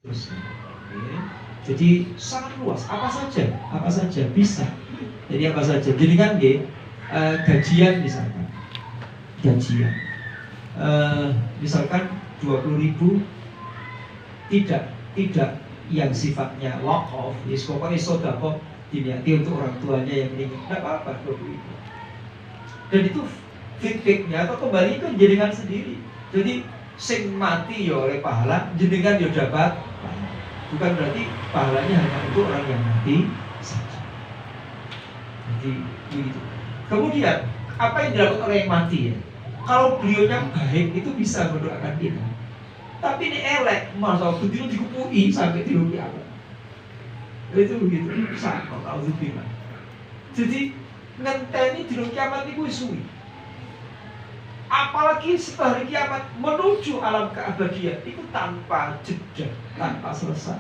Terus, ya. Jadi sangat luas, apa saja bisa. Jadi apa saja. Jadi kan gajian misalkan, gajian, misalkan 20.000, tidak yang sifatnya wakaf, pokoknya sodako diniati untuk orang tuanya yang meninggal, tidak apa-apa 20.000. Dan itu feedbacknya atau kembali ke jenengan sendiri. Jadi sing mati ya oleh pahala, jenengan ya dapat. Bukan berarti pahalanya hanya untuk orang yang mati saja. Jadi begitu. Kemudian apa yang dilakukan oleh yang mati ya? Kalau beliaunya baik itu bisa mendoakan kita. Tapi ini elek, masa begitu dikupui sampai di kiamat. Itu begitu. Sama auzubillah. Jadi ngenteni di kiamat itu suwi. Apalagi setelah hari kiamat menuju alam keabadian itu tanpa jeda, tanpa selesai.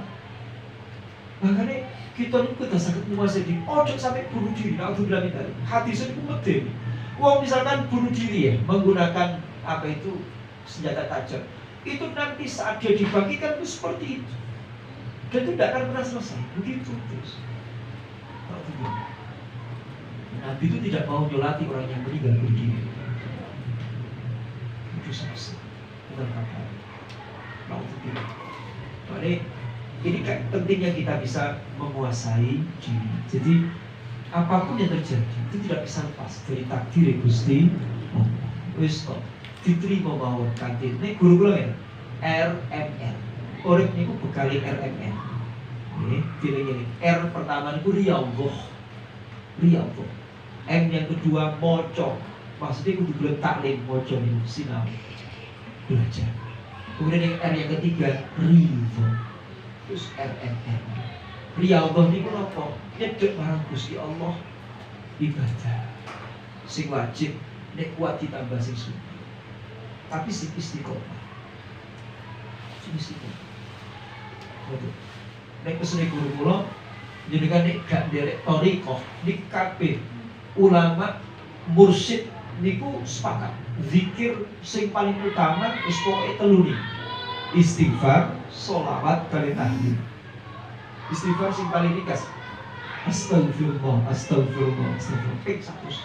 Makanya kita ini kudu sakit menguasai diri. Ojo sampai bunuh diri. Naudzubillah min dzalik. Hadis itu medeni. Wong misalkan bunuh diri ya, menggunakan apa itu senjata tajam. Itu nanti saat dia dibagikan itu seperti itu. Dan itu tidak akan pernah selesai. Begitu terus. Nabi itu tidak mau nyolati orang yang meninggal bunuh diri. Itu selesai. Bukan apa-apa. Naudzubillah. Jadi ini kan pentingnya kita bisa menguasai diri. Jadi apapun yang terjadi itu tidak bisa lepas dari takdir Gusti Allah. Wis kok diterima mawon kanthi nek guru kula ya RMR. Urip niku bekali RMR. Nggih, dile R pertama niku riyadhah. Riyadhah. M yang kedua moco. Maksudnya kudu boleh taklim moco niku sinau. Belajar. Kemudian yang R yang ketiga ridho. Terus RMR. Riyadhah niku napa? Nyedhek marang Gusti Allah ibadah. Sing wajib nek kuat ditambah sing sunah. Tapi sing istiqomah. Sing istiqomah. Betul. Nek pesene guru kula jenengan nek gak nderek thariqah nik kabeh ulama mursyid niku sepakat. Zikir sing paling utama wis pokoke telu niki. Istighfar, sholawat, kali tahlil. Istighfar sing paling nikas. Astagfirullah, astagfirullah, astagfirullah.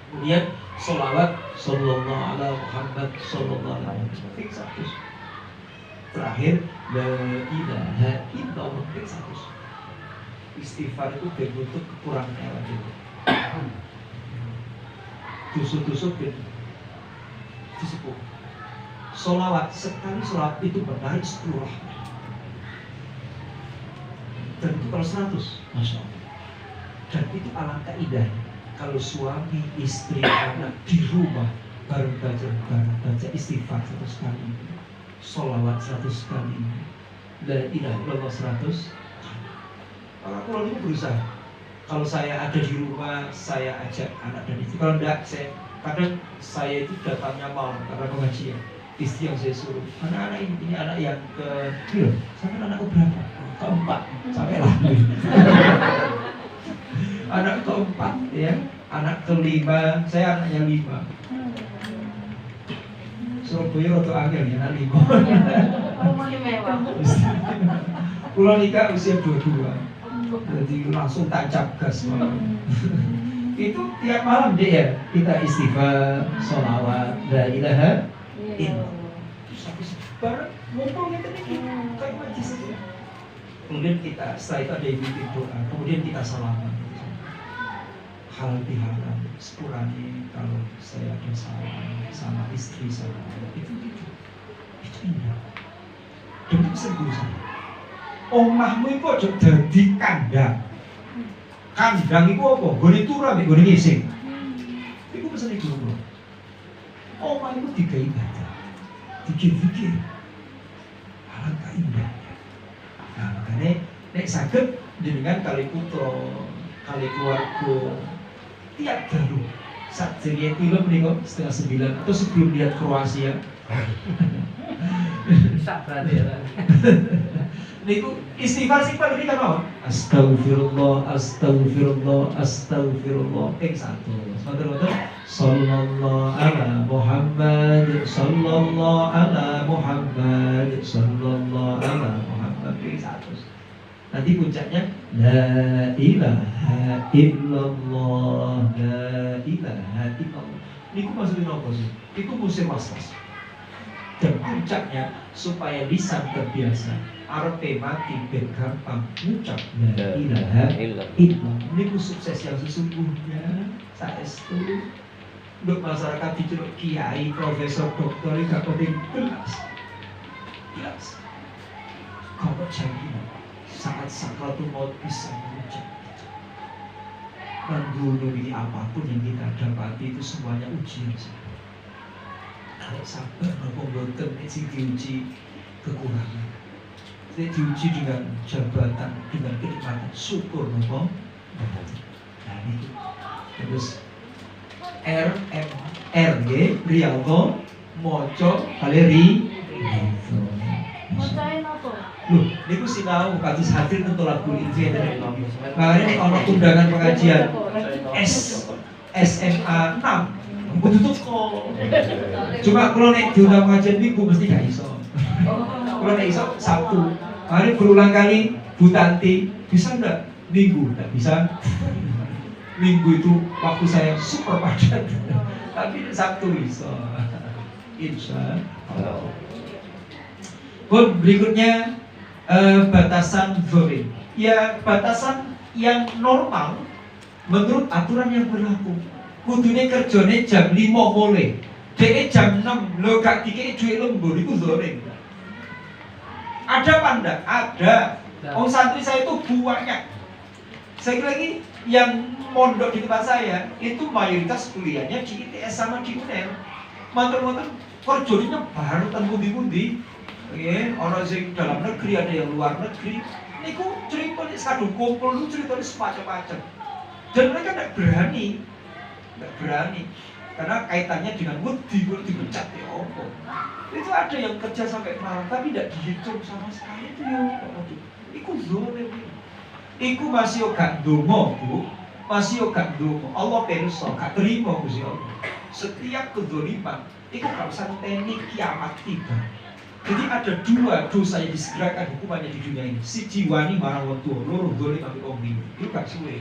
Kemudian sholawat, sallallahu ala Muhammad, sallallahu alaihi wasallam. Terakhir, la ilaha illallah. Istighfar itu bentuk kekurangan awak dhewe. Tusuk-tusuk disebut. Sholawat, sekali sholawat itu menarik 10 rahmat. Dan itu kalau 100, Masya Allah. Dan itu alangkah indahnya kalau suami, istri, anak di rumah bareng baca istighfar 100 kali, sholawat 100 kali, la ilaha illallah 100. Maka kalau ini berusaha. Kalau saya ada di rumah, saya ajak anak dan istri. Kalau enggak, kadang saya itu datangnya malam karena pengajian. Istri yang saya suruh, anak-anak ini anak yang sampai anakku berapa? Keempat, sampai lah. Anak keempat, ya, anak kelima, saya anaknya 5. Surabaya atau angel ya, anak 5. Rumahnya mewah. Pulau nikah usia 22, jadi langsung tancap gas. Itu tiap malam deh ya, kita istighfar, sholawat, la ilaha illallah. Barang ngumpulnya kayak majlis saja. Kemudian kita setelah itu ada ibu doa, kemudian kita salaman. Hal diharap sepurane kalau saya ada salah sama istri saya, itu indah. Dan itu sembuh saya. Omahmu itu aja dadi kandang. Kandang itu apa? Gone turun, gone ngising. Itu pesan ibu dulu. Omah itu tiga ibadah. Dikir-dikir alangkah indahnya. Nah makanya nek saged jenengan kali putra kali keluarga tiap dalu sajenge film niku 8:30 atau sebelum lihat Kroasia. Sabar ya. Niku istighfar sing paling kita mau. Astagfirullah, astagfirullah, astagfirullah. Satu. Saudara-saudara, sallallahu ala Muhammad, sallallahu ala Muhammad, sallallahu ala Nanti puncaknya la ilaha illallah, la ilaha illallah. Niku maksudnya apa sih? Itu musim was-was. Dan puncaknya supaya lisan terbiasa. Arepe mati ben gampang ngucap la ilaha illallah. Niku sukses yang sesungguhnya. Saestu untuk masyarakat diceluk kiai, profesor, doktor gak penting jelas. Kalau jangan saat sakratul maut bisa mengucap. Dan dulu ini apapun yang kita dapati itu semuanya ujian. Kalau sabar, nopo boten itu diuji kekurangan. Jadi diuji dengan jabatan, dengan kenikmatan, syukur nopo. Nah itu. Terus Rialto, Moco, Valeri, Mocain apa? Loh, niku sinau kados hadir tentu lagu ini dari kami. Makanya nek ana undangan pengajian SMA 6 kudu teko. Cuma kalau nek diundang pengajian minggu mesti gak iso. Kalau nek iso Sabtu. Mari berulang kali Bu Tanti, bisa enggak minggu? Enggak bisa. Minggu itu waktu saya super padat. Tapi Sabtu bisa. Insya Allah. Berikutnya batasan zolim. Ya batasan yang normal menurut aturan yang berlaku. Kudune kerjane jam 5 boleh. Dek jam 6 lo gak dikei duit lembur itu zolim. Ada apa enggak? Ada. Orang santri saya itu banyak. Saya lagi yang mondok di tempat saya itu mayoritas kuliahnya di ITS sama di UNER. Mantan-mantan kerjanya baru temundi-mundi. Ya, orang yang dalam negeri ada yang luar negeri. Niku cerita nih satu kumpul, cerita nih semacam-macam. Dan mereka tidak berani, karena kaitannya dengan wedi dipecat ya opo. Itu ada yang kerja sampai malam tapi tidak dihitung sama sekali itu ya. Iku zolim. Iku masih gak ndonga, Bu. Masih gak ndonga. Allah pirsa, gak terima Gusti Allah. Setiap kezaliman iku gak usah ngenteni kiamat tiba. Jadi ada dua dosa yang disegerakan hukumannya di dunia ini. Si jiwani marang wong tuwa, loro dolim ambek wong liya. Iku gak suwe.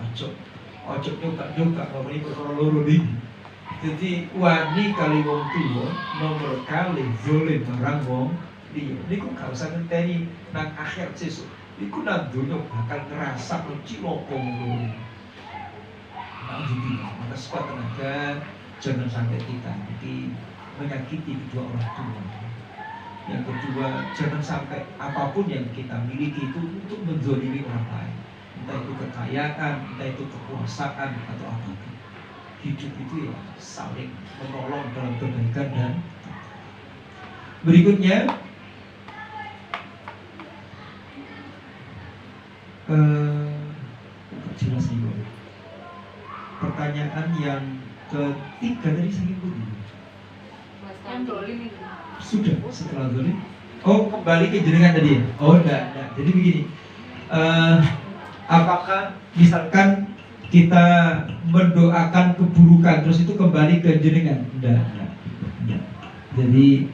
Ojo nyoba ngomongin perkara loro iki. Jadi wani kali wong tuwa, nomor kali dolim marang wong liya. Niku gak usah ngenteni nang akhir sesuk. Iku nang donya bakal ngerasa cilaka ngono. Maka sekuat tenaga jangan sampai kita menyakiti kedua orang tua. Yang kedua, jangan sampai apapun yang kita miliki itu untuk menzalimi orang lain. Entah itu kekayaan, entah itu kekuasaan atau apapun. Hidup itu ya saling menolong dalam kebaikan dan berikutnya jelas nih, pertanyaan yang ketiga tadi saya ikuti. Yang dolim itu. Sudah setelah dolim. Oh, kembali ke jenengan tadi ya? Oh, enggak. Jadi begini, apakah misalkan kita mendoakan keburukan terus itu kembali ke jenengan? Enggak. Jadi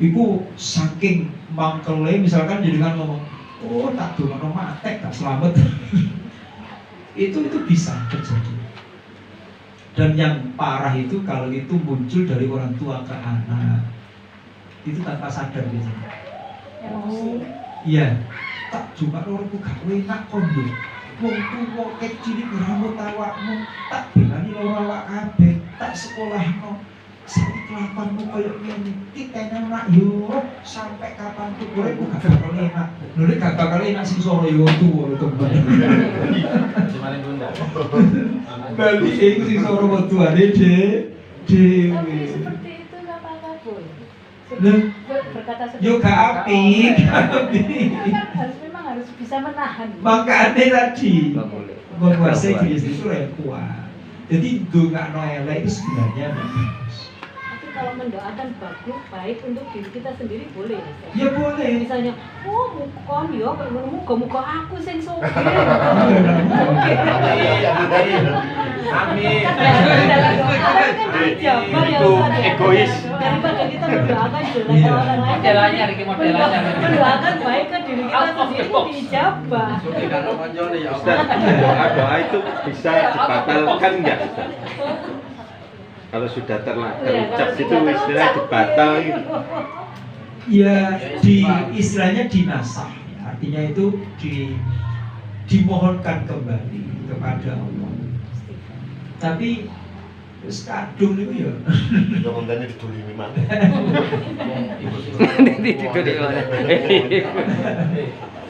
itu saking mangkele misalkan jenengan ngomong, oh tak doa matek tak selamat. itu bisa terjadi. Dan yang parah itu kalau itu muncul dari orang tua ke anak, itu tanpa sadar biasanya. Oh, iya. Tak cuma orang gak enak kondo. Wong tuwa kecil rambut awakmu, tak belani ora awak kabeh, tak sekolahno. Saiki kelakuanmu koyo ngene, titene nak yo sampai kapan tuh kowe gak bakal enak. Lho nek gak bakal enak sing soro yo tuwa kembali. Cuman bunda. Bali iku sing soro wetuane dhewe. Seperti itu enggak apa-apa, Boy. Berkata seperti yo gak apik. Memang harus bisa menahan. Makanya tadi boleh. menguasai diri itu yang kuat. Jadi ndongakno elek itu sebenarnya bagus. Tapi kalau mendoakan bagus, baik untuk diri kita sendiri boleh. Ya boleh. Misalnya, oh mukon yo, muga-muga aku sing sugih. Amin. Kan dijawab ya, Itu Ustaz, ya. egois. Daripada kita mendoakan jelek Iya. orang lain. Modelannya, Riki, modelannya. Mendoakan baik ke diri kita Out of the sendiri box. diijabah. Ustaz, doa-doa itu bisa dibatalkan nggak, Ustaz? Kalau sudah terlanjur Iya, ucap kalau itu sudah istilah terucap. dibatal gitu. Ya di istilahnya dinasah, artinya itu dimohonkan kembali kepada Allah. Tapi terus kadung itu ya. Yang kontene didolimi mana?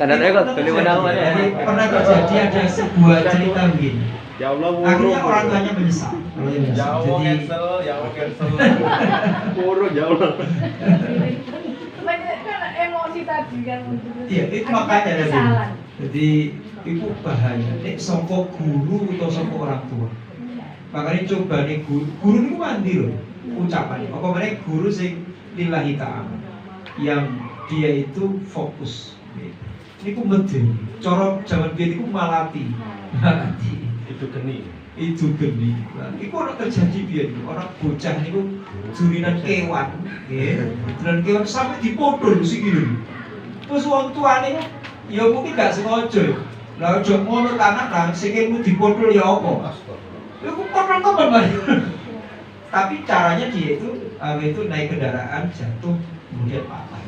Kadang-kadang kok beli menang-menang. Jadi pernah terjadi ada sebuah cerita begini. Ya Allah, Akhirnya orang tuanya menyesal. Kalau yang Ya menyesal. Allah Jadi cancel, ya Allah cancel. Wurung ya Allah. Banyak kan emosi tadi kan. iya itu makanya tadi. Kesalahan. Jadi itu bahaya. Nek sangka guru atau sangka orang tua. Makanya coba nih guru itu mandi loh ucapan. Apa mereka guru sing lillahi ta'ala yang dia itu fokus. Ini ku medeni. Cara zaman biyen iku malati. Itu geni. Itu geni. Nah, iku ora terjadi biyen. Orang bocah niku jurinan kewan, nggih. Jurinan kewan sampai dipodhol sikile. Terus wong tuane ya mungkin gak sengaja. Lah aja ngono tanah lah sikilmu dipodhol ya apa? Ya ku podhol temen Mas. Tapi caranya dia itu naik kendaraan jatuh kemudian patah.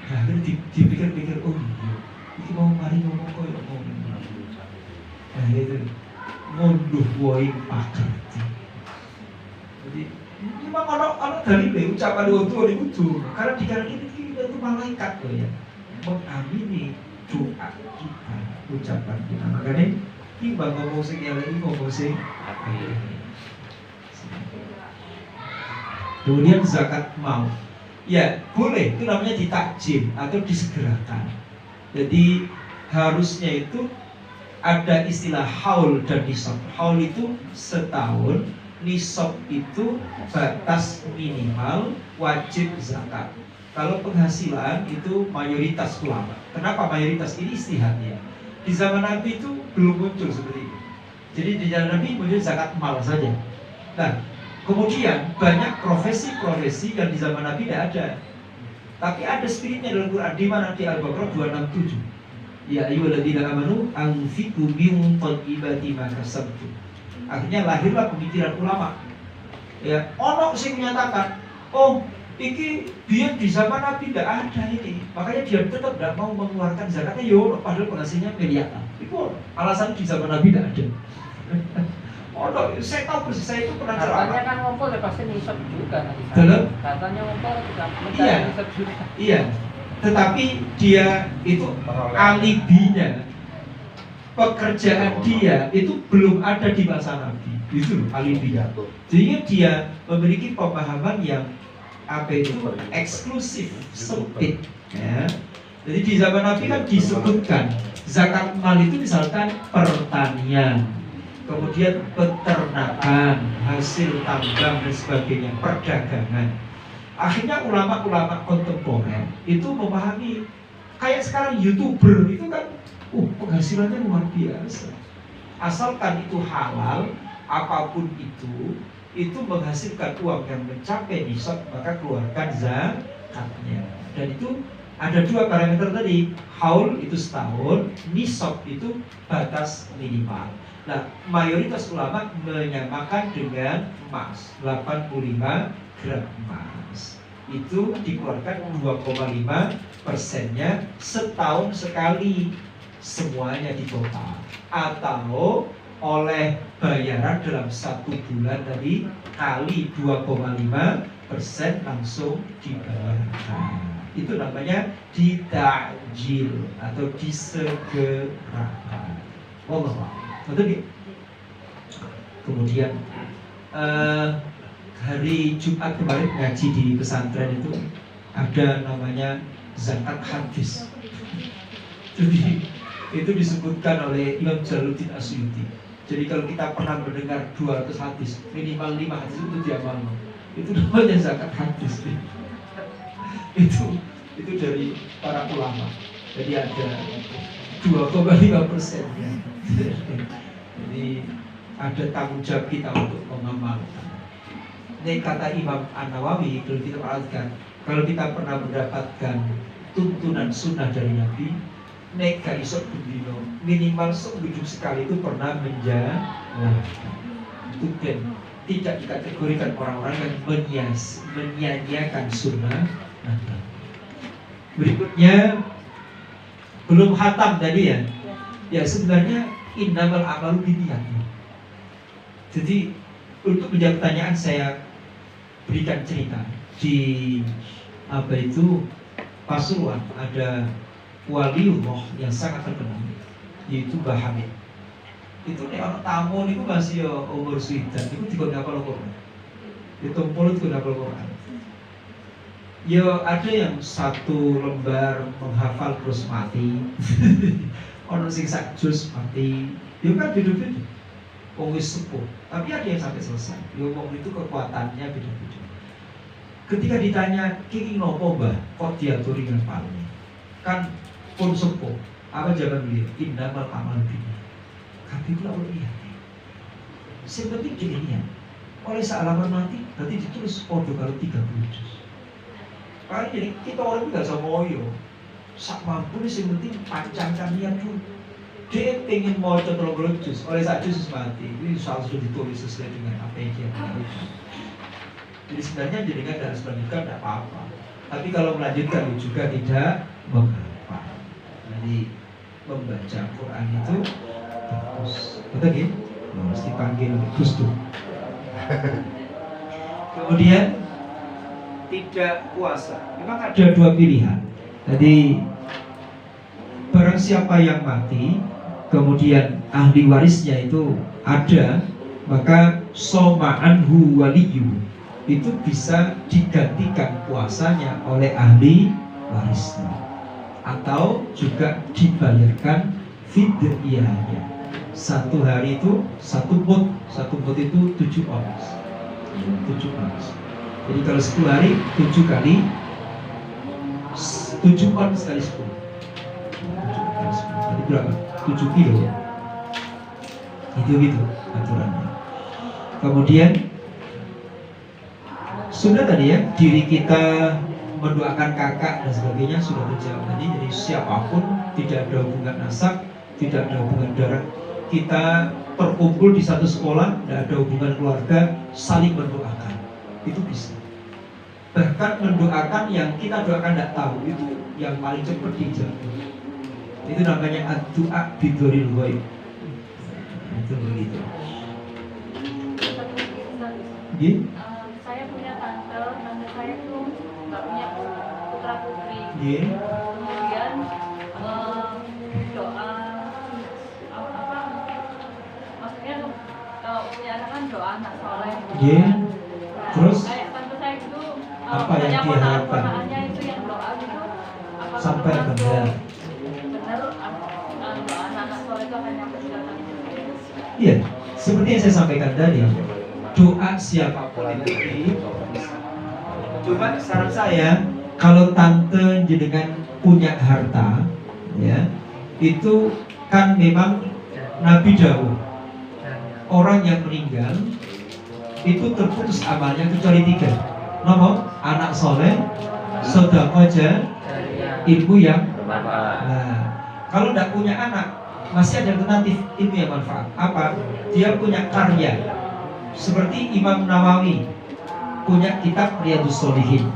Nah, dipikir-pikir, oh iya, ini mau mari ngomong koyo ngomong. Nah itu ngunduh woi pakar. Jadi memang orang dari ucapan itu itu karena dikarenakan kita itu malaikat loh ya mengamini doa kita, ucapan kita. Makanya timbang ngomong sing elek ngomong sing apik. Kemudian zakat mau. Ya, boleh, itu namanya ditakjil atau disegerakan. Jadi harusnya itu ada istilah haul dan nisab. Haul itu setahun, nisab itu batas minimal wajib zakat. Kalau penghasilan itu mayoritas ulama. Kenapa mayoritas? Ini istihadnya. Di zaman Nabi itu belum muncul seperti itu. Jadi di zaman Nabi muncul zakat mal saja. Nah, kemudian banyak profesi-profesi yang di zaman Nabi tidak ada. Tapi ada spiritnya dalam Quran di mana di Al-Baqarah 267. Ya ayyuhalladzina amanu anfiqu min thayyibati ma kasabtum. Akhirnya lahirlah pemikiran ulama. Ya, ono sing menyatakan, oh, iki dia di zaman Nabi tidak ada ini. Makanya dia tetap tidak mau mengeluarkan zakatnya yo padahal penghasilnya miliaran. Itu alasan di zaman Nabi tidak ada. Oh, saya tahu persis, saya itu pernah Katanya ceramah. kan ngumpul ya pasti nisab juga nanti. Dalam? Katanya ngumpul juga Iya. nisab juga. Iya, tetapi dia itu alibinya, pekerjaan dia itu belum ada di masa Nabi. Itu loh alibinya. Jadi dia memiliki pemahaman yang apa itu eksklusif, sempit. Ya. Jadi di zaman Nabi kan disebutkan zakat mal itu misalkan pertanian, kemudian peternakan, hasil tambang dan sebagainya, perdagangan. Akhirnya ulama-ulama kontemporer itu memahami kayak sekarang YouTuber itu kan penghasilannya luar biasa. Asalkan itu halal, apapun itu menghasilkan uang yang mencapai nisab, maka keluarkan zakatnya. Dan itu ada dua parameter tadi, haul itu setahun, nisab itu batas minimal. Nah, mayoritas ulama menyamakan dengan emas, 85 gram emas. Itu dikeluarkan 2,5%-nya setahun sekali, semuanya di total. Atau oleh bayaran dalam 1 bulan tadi kali 2,5% langsung dibayarkan. Itu namanya ditakjil atau disegerakan. Allah. Betul ya? Kemudian hari Jumat kemarin ngaji di pesantren itu ada namanya zakat hadis. Jadi itu disebutkan oleh Imam Jalaluddin Asyuti. Jadi kalau kita pernah mendengar 200 hadis, minimal 5 hadis itu diamal. Itu namanya zakat hadis. Itu dari para ulama. Jadi ada 2,5%-nya. Jadi ada tanggung jawab kita untuk mengamalkan. Ini kata Imam An-Nawawi kalau kita perhatikan, kalau kita pernah mendapatkan tuntunan sunnah dari Nabi, nek gak iso bendino minimal seujung sekali itu pernah menjalankan. Itu kan tidak dikategorikan orang-orang yang menyanyiakan sunnah Nabi. Berikutnya belum khatam tadi ya. Ya sebenarnya innamal amalu binniyat. Jadi untuk menjawab pertanyaan saya berikan cerita di apa itu Pasuruan ada waliullah yang sangat terkenal yaitu Mbah Hamid. Itu nek ana tamu niku masih umur swidak niku dikon ngapal Quran. Ditumpul dikon ngapal Quran. Ya ada yang satu lembar menghafal terus mati. Ono sing sak juz mati. Ya kan beda-beda. Wong wis sepuh, tapi ada yang sampai selesai. Ya wong itu kekuatannya beda-beda. Ketika ditanya, "Ki nopo, Mbah? Kok diaturi ngapalne?" Kan pun sepuh. Apa jawaban beliau? Innamal amalu binniyat. Kabeh kula lihat. Sing penting gini ya. Oleh salaman mati, berarti ditulis podo karo 30 juz. Paling jadi kita orang juga sama moyo. Sak mampu nih sing penting pancangkan niat dulu. Dia pengen mau coba juz, oleh sak juz mati. Ini soal sudah ditulis sesuai dengan apa yang dia punya. Jadi sebenarnya jenengan harus melanjutkan tidak apa-apa. Tapi kalau melanjutkan juga tidak mengapa. Jadi membaca Quran itu bagus. Betul ya? Harus dipanggil Gus tuh. Kemudian tidak puasa. Memang ada dua pilihan. Jadi barang siapa yang mati, kemudian ahli warisnya itu ada, maka soma'anhu waliyu itu bisa digantikan puasanya oleh ahli warisnya, atau juga dibayarkan fidyahnya. Satu hari itu satu mud itu 7 ons. 7 ons. Jadi kalau 10 hari 7 kali 7 ons kali 10. Jadi berapa? 7 kilo. Itu gitu aturannya. Kemudian sudah tadi ya, diri kita mendoakan kakak dan sebagainya sudah terjawab tadi. Jadi siapapun, tidak ada hubungan nasab, tidak ada hubungan darah, kita terkumpul di satu sekolah, tidak ada hubungan keluarga, saling mendoakan, itu bisa. Bahkan mendoakan yang kita doakan tidak tahu, itu yang paling cepat dijawab. Itu namanya ad-du'a bidoril ghaib. Itu begitu. Gitu. Saya punya tante saya itu nggak punya putra putri. Yeah. Kemudian doa apa? Maksudnya kalau punya anak kan doa anak soleh. Yeah. Terus kayak tante saya itu apa yang diharapkan? Ponakannya itu yang doa gitu. Apa Sampai benar. Benar doa anak soleh itu akan nyampe ke dalam. Iya, seperti yang saya sampaikan tadi, doa siapapun itu bisa. Cuma saran saya, kalau tante jenengan punya harta, ya, itu kan memang Nabi Dawud, orang yang meninggal itu terputus amalnya kecuali 3. Nomor anak soleh, sedekah ilmu yang bermanfaat. Nah, kalau tidak punya anak, masih ada alternatif ilmu yang manfaat. Apa? Dia punya karya. Seperti Imam Nawawi punya kitab Riyadhus Shalihin.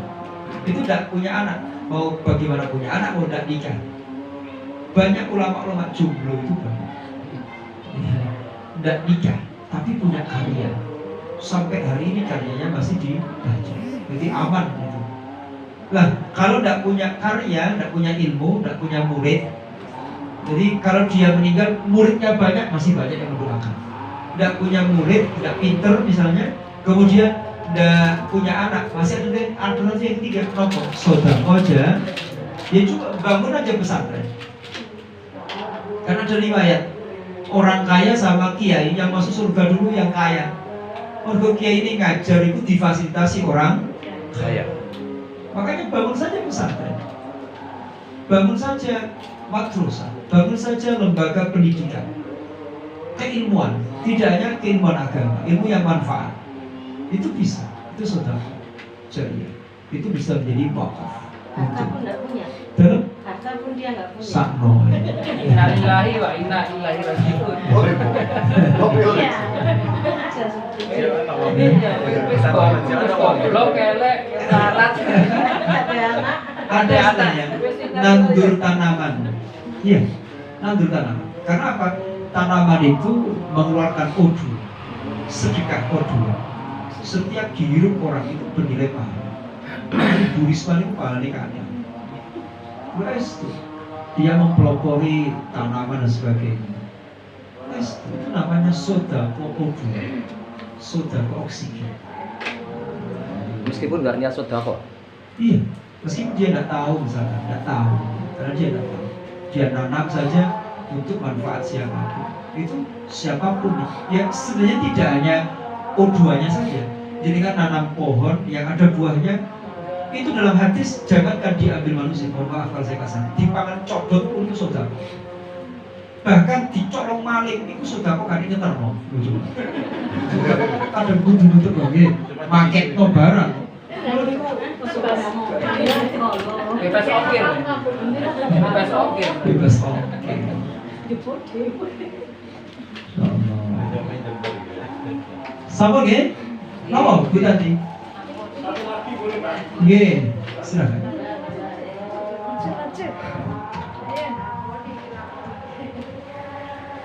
Itu tidak punya anak. Mau bagaimana punya anak, mau tidak nikah. Banyak ulama-ulama jomblo itu banyak. Tidak nikah, tapi punya karya. Sampai hari ini karyanya masih dibaca. Jadi aman gitu. Lah, kalau tidak punya karya, tidak punya ilmu, tidak punya murid, jadi kalau dia meninggal, muridnya banyak, masih banyak yang mendoakan. Tidak punya murid, tidak pinter misalnya, kemudian tidak punya anak, masih ada alternatif yang ketiga, nopo, sedekah aja. Ya coba bangun aja pesantren. Karena ada riwayat orang kaya sama kiai yang masuk surga dulu yang kaya. Mergo kiai ini ngajar itu difasilitasi orang kaya. Makanya bangun saja pesantren, bangun saja madrasah, bangun saja lembaga pendidikan, keilmuan, tidak hanya keilmuan agama, ilmu yang manfaat, itu bisa. itu sedekah jariah. Itu bisa menjadi wakaf Harta untuk pun nggak punya. dalam Harta pun dia nggak punya. sakno. Innalillahi wa inna ilaihi raji'un. Iya. Aja sebetulnya. Wis goblok elek larat. Ada anak. Ada istilahnya nandur tanaman. Iya, nandur tanaman. Karena apa? Tanaman itu mengeluarkan O2, sedekah O2. Setiap dihirup orang itu bernilai pahala. Bu Risma itu pahalanya kaya. Wes tuh, dia mempelopori tanaman dan sebagainya. Wes itu namanya sodako O2, sodako oksigen. Meskipun nggak niat sedekah. Iya, meskipun dia tidak tahu misalnya, tidak tahu, karena dia tidak tahu, dia nanam saja untuk manfaat siapapun. Itu siapapun nih, ya sebenarnya tidak hanya O2-nya saja. Jadi kan nanam pohon yang ada buahnya, itu dalam hadis jangankan diambil manusia, mohon maaf kalau saya kasar, dipangan codot pun itu sodako. Bahkan dicolong maling itu sodako kan ini terno. Ada butuh-butuh lagi, market no barang. Bebas okir. Bebas okir. Bebas oke. Sama nggih? Napa Bu Tati? Nggih, silakan.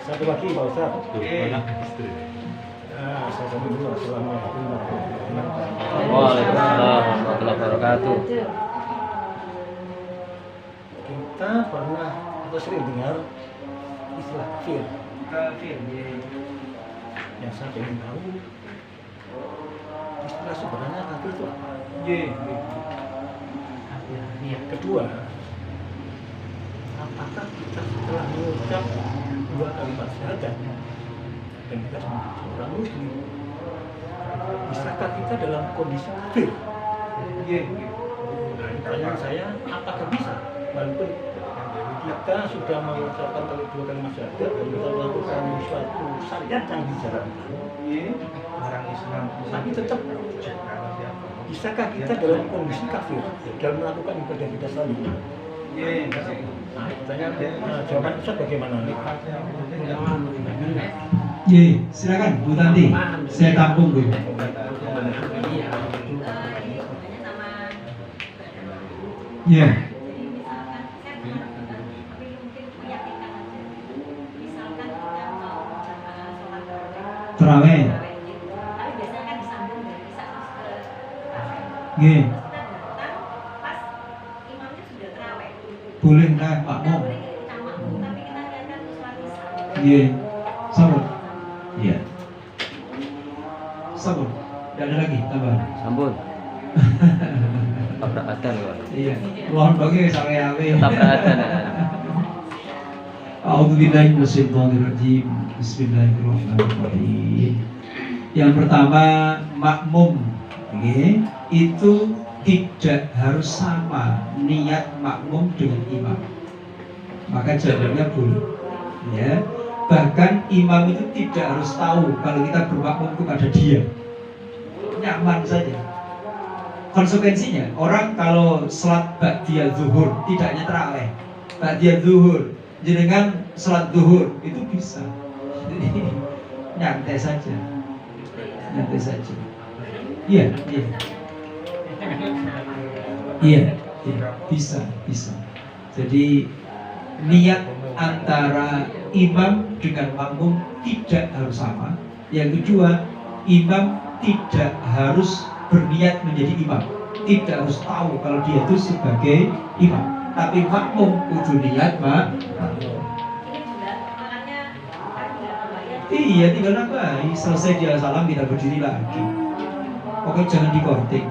Satu lagi Pak Ustaz. Anak istri. Saya satu dulu. Assalamualaikum warahmatullahi wabarakatuh. Waalaikumsalam warahmatullahi wabarakatuh. Kita pernah atau sering dengar istilah kafir. Kafir, Yang saya ingin tahu istilah sebenarnya kafir itu apa? Kedua, apakah kita setelah mengucap 2 kalimat syahadat dan kita seorang muslim, bisakah kita dalam kondisi kafir? Nah, pertanyaan saya, apakah bisa? Walaupun kita sudah mengucapkan 2 kalimat syahadat dan kita melakukan suatu syariat yang dijalankan, tapi tetap bisakah kita dalam kondisi kafir dalam melakukan ibadah kita sendiri? Nah, pertanyaan, jawaban Ustaz bagaimana? silakan Bu Tanti. Saya tampung dulu. Iya. Terawih. Nggih. Boleh kan makmum. Nggih. Sambut. Iya. Sambut. Tidak ada lagi tambahan. Sampun. Tabrak adzan kok. Iya. Mohon bagi sareawe. Tabrak adzan. A'udzubillahi minasyaitonirrajim. Bismillahirrahmanirrahim. Yang pertama, makmum itu tidak harus sama niat makmum dengan imam. Maka jawabannya boleh. Ya. Bahkan imam itu tidak harus tahu kalau kita bermakmum kepada dia. Nyaman saja. Konsekuensinya, orang kalau sholat ba'diyah zuhur tidak hanya tarawih, ba'diyah zuhur jenengan sholat zuhur itu bisa. Jadi nyantai saja. Nyantai saja. Iya, iya. Iya, iya, bisa. Jadi niat antara imam dengan makmum tidak harus sama. Yang kedua, imam tidak harus berniat menjadi imam. Tidak harus tahu kalau dia itu sebagai imam. Tapi makmum kudu niat makmum. Iya, tinggal nambahi. Selesai dia salam kita berdiri lagi. Pokoknya jangan dikorting.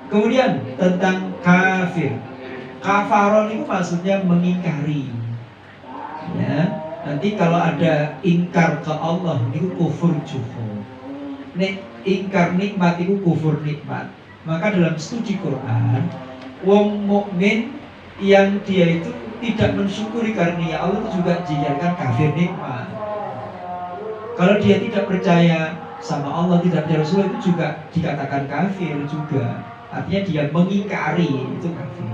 Kemudian tentang kafir. Kafaron itu maksudnya mengingkari. Ya, nanti kalau ada ingkar ke Allah itu kufur juga. Ingkar nikmat itu kufur nikmat. Maka dalam studi Quran, wong mukmin yang dia itu tidak mensyukuri karunia Allah itu juga dijadikan kafir nikmat. Kalau dia tidak percaya sama Allah, tidak percaya Rasulullah itu juga dikatakan kafir juga. Artinya dia mengingkari, itu kafir.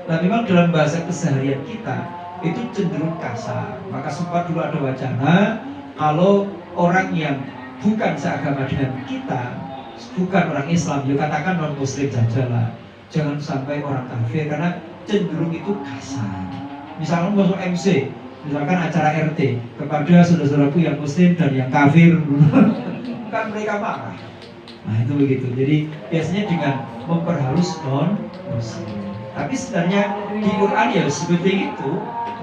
Nah memang dalam bahasa keseharian kita itu cenderung kasar. Maka sempat dulu ada wacana kalau orang yang bukan seagama dengan kita, bukan orang Islam, ya katakan non muslim saja lah, jangan sampai orang kafir, karena cenderung itu kasar. Misalnya masuk MC, misalkan acara RT kepada saudara-saudaraku yang muslim dan yang kafir, kan mereka marah. Nah itu begitu. Jadi biasanya dengan memperhalus non muslim. Tapi sebenarnya di Quran ya seperti itu.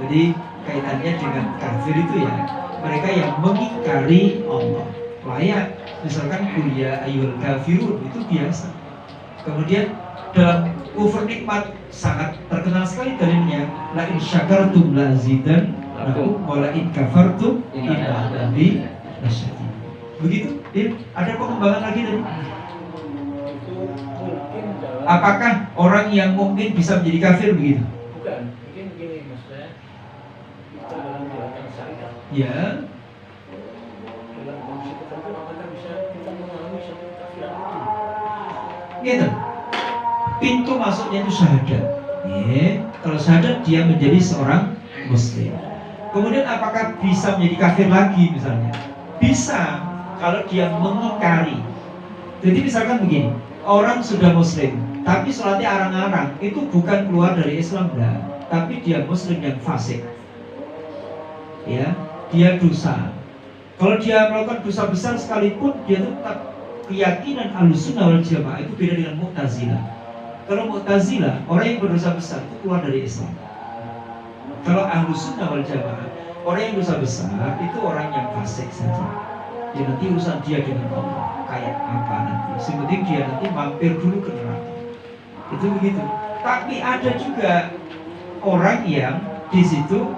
Jadi kaitannya dengan kafir itu ya mereka yang mengingkari Allah. Layak misalkan kuliah ayyul kafirun itu biasa. Kemudian dalam kufur nikmat sangat terkenal sekali dalilnya, la in syakartum la azidannakum wa la in kafartum inna adzabi lasyadid. Begitu, ada pengembangan lagi tadi. Apakah orang yang mukmin bisa menjadi kafir begitu? Bukan, mungkin begini maksudnya kita dalam jalan syariat. Ya. Dalam kondisi tertentu apakah bisa kita mengalami satu kafiran itu? Gitu. Pintu masuknya itu syahadat. Kalau syahadat dia menjadi seorang muslim. Kemudian apakah bisa menjadi kafir lagi misalnya? Bisa kalau dia mengingkari. Jadi misalkan begini, orang sudah muslim, tapi sholatnya arang-arang, itu bukan keluar dari Islam dah, tapi dia muslim yang fasik. Ya, dia dosa. Kalau dia melakukan dosa besar sekalipun, dia tetap keyakinan Ahlussunnah wal Jamaah itu beda dengan Mu'tazilah. Kalau Mu'tazilah, orang yang berdosa besar itu keluar dari Islam. Kalau Ahlussunnah wal Jamaah, orang yang dosa besar itu orang yang fasik saja. Ya nanti urusan dia dengan Allah kayak apa nanti. Sepenting dia nanti mampir dulu ke neraka. Itu begitu. Tapi ada juga orang yang di situ